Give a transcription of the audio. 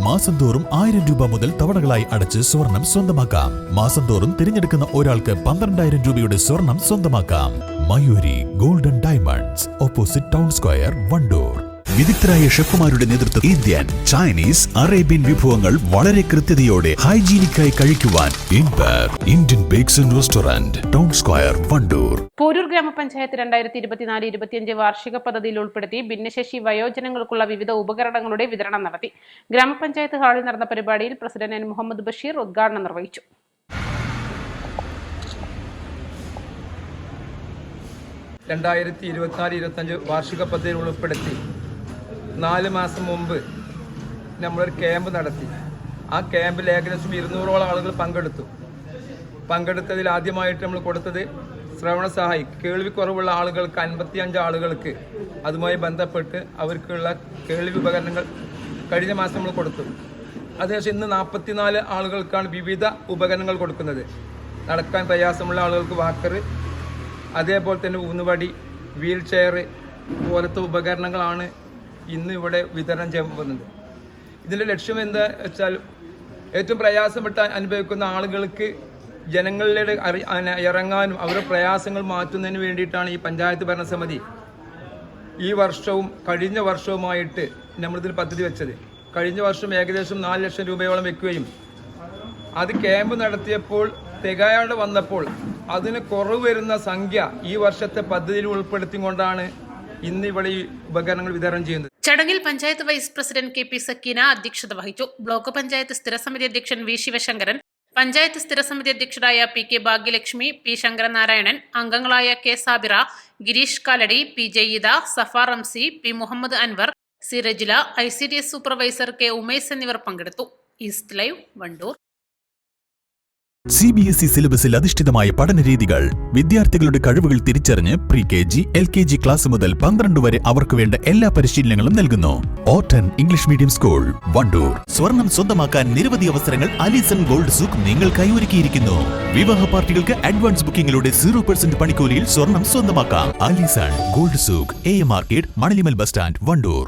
മാസം തോറും 1000 രൂപ മുതൽ തവണകളായി അടച്ച് സ്വർണം സ്വന്തമാക്കാം. മാസം തോറും തിരഞ്ഞെടുക്കുന്ന ഒരാൾക്ക് 12,000 രൂപയുടെ സ്വർണം സ്വന്തമാക്കാം. Mayuri golden diamonds, opposite town square, Wandoor. വിദഗ്ധരായ ഷെഫുമാരുടെ നേതൃത്വം ഇന്ത്യൻ, ചൈനീസ്, അറേബ്യൻ വിഭവങ്ങൾ വളരെ കൃത്യതയോടെ ഹൈജീനിക്കായി കഴിക്കുവാൻ Indian bakes and restaurant, town square, Wandoor. Poroor ഗ്രാമപഞ്ചായത്ത് 2024-25 വാർഷിക പദ്ധതിയിൽ ഉൾപ്പെടുത്തി ഭിന്നശേഷി വയോജനങ്ങൾക്കുള്ള വിവിധ ഉപകരണങ്ങളുടെ വിതരണം നടത്തി. ഗ്രാമപഞ്ചായത്ത് ഹാളിൽ നടന്ന പരിപാടിയിൽ പ്രസിഡന്റ് N. മുഹമ്മദ് ബഷീർ ഉദ്ഘാടനം നിർവഹിച്ചു. 2024-25 വാർഷിക പദ്ധതിയിൽ ഉൾപ്പെടുത്തി 4 മാസം മുമ്പ് നമ്മളൊരു ക്യാമ്പ് നടത്തി. ആ ക്യാമ്പിൽ ഏകദേശം 200ഓളം ആളുകൾ പങ്കെടുത്തതിൽ ആദ്യമായിട്ട് നമ്മൾ കൊടുത്തത് ശ്രവണ സഹായി, കേൾവിക്കുറവുള്ള ആളുകൾക്ക് 55 ആളുകൾക്ക് അതുമായി ബന്ധപ്പെട്ട് അവർക്കുള്ള കേൾവി ഉപകരണങ്ങൾ കഴിഞ്ഞ മാസം നമ്മൾ കൊടുത്തു. അതിനുശേഷം ഇന്ന് 44 ആളുകൾക്കാണ് വിവിധ ഉപകരണങ്ങൾ കൊടുക്കുന്നത്. നടക്കാൻ പ്രയാസമുള്ള ആളുകൾക്ക് വാക്കർ, അതേപോലെ തന്നെ ഊന്നുവടി, വീൽ ചെയർ പോലത്തെ ഉപകരണങ്ങളാണ് ഇന്ന് ഇവിടെ വിതരണം ചെയ്യുന്നത്. ഇതിൻ്റെ ലക്ഷ്യം എന്താ വെച്ചാൽ ഏറ്റവും പ്രയാസപ്പെട്ട് അനുഭവിക്കുന്ന ആളുകൾക്ക് ജനങ്ങളിലേക്ക് ഇറങ്ങാനും അവരുടെ പ്രയാസങ്ങൾ മാറ്റുന്നതിന് വേണ്ടിയിട്ടാണ് ഈ പഞ്ചായത്ത് ഭരണസമിതി ഈ വർഷവും കഴിഞ്ഞ വർഷവുമായിട്ട് നമ്മളിതിൽ പദ്ധതി വെച്ചത്. കഴിഞ്ഞ വർഷം ഏകദേശം 4 ലക്ഷം രൂപയോളം വെക്കുകയും അത് ക്യാമ്പ് നടത്തിയപ്പോൾ തികയാതെ വന്നപ്പോൾ അതിന് കുറവ് വരുന്ന സംഖ്യ ഈ വർഷത്തെ പദ്ധതിയിൽ ഉൾപ്പെടുത്തിക്കൊണ്ടാണ് ഇന്ന് ഇവിടെ ഈ ഉപകരണങ്ങൾ വിതരണം ചെയ്യുന്നത്. ചടങ്ങിൽ panchayat vice president KP Sakeena അധ്യക്ഷത വഹിച്ചു. ബ്ലോക്ക് പഞ്ചായത്ത് സ്ഥിരസമിതി അധ്യക്ഷൻ V. Sivasankaran, panchayat സ്ഥിരസമിതി അധ്യക്ഷരായ PK Bhagyalakshmi, P. Sankaranarayanan, അംഗങ്ങളായ K. Sabira, Girish Kaladi, P. Jayeeda, Safa Ramsi, P. Muhammad Anwar, C. Rajila, ICDS supervisor K. Umesh എന്നിവർ പങ്കെടുത്തു. East live, Wandoor. CBSE സിലബസിൽ അധിഷ്ഠിതമായ പഠനരീതികൾ, വിദ്യാർത്ഥികളുടെ കഴിവുകൾ തിരിച്ചറിഞ്ഞ് pre-KG, LKG ക്ലാസ് മുതൽ 12 വരെ അവർക്ക് വേണ്ട എല്ലാ പരിശീലനങ്ങളും നൽകുന്നു. Orton English medium school, Wandoor. സ്വർണം സ്വന്തമാക്കാൻ നിരവധി അവസരങ്ങൾ അലിസൺ ഗോൾഡ് സൂക്ക് നിങ്ങൾക്കായി ഒരുക്കിയിരിക്കുന്നു. വിവാഹ പാർട്ടികൾക്ക് അഡ്വാൻസ് ബുക്കിംഗിലൂടെ 0% പണിക്കൂലിയിൽ സ്വർണം സ്വന്തമാക്കാം. Alison gold souk, AM market, Manalimal bus stand, Wandoor.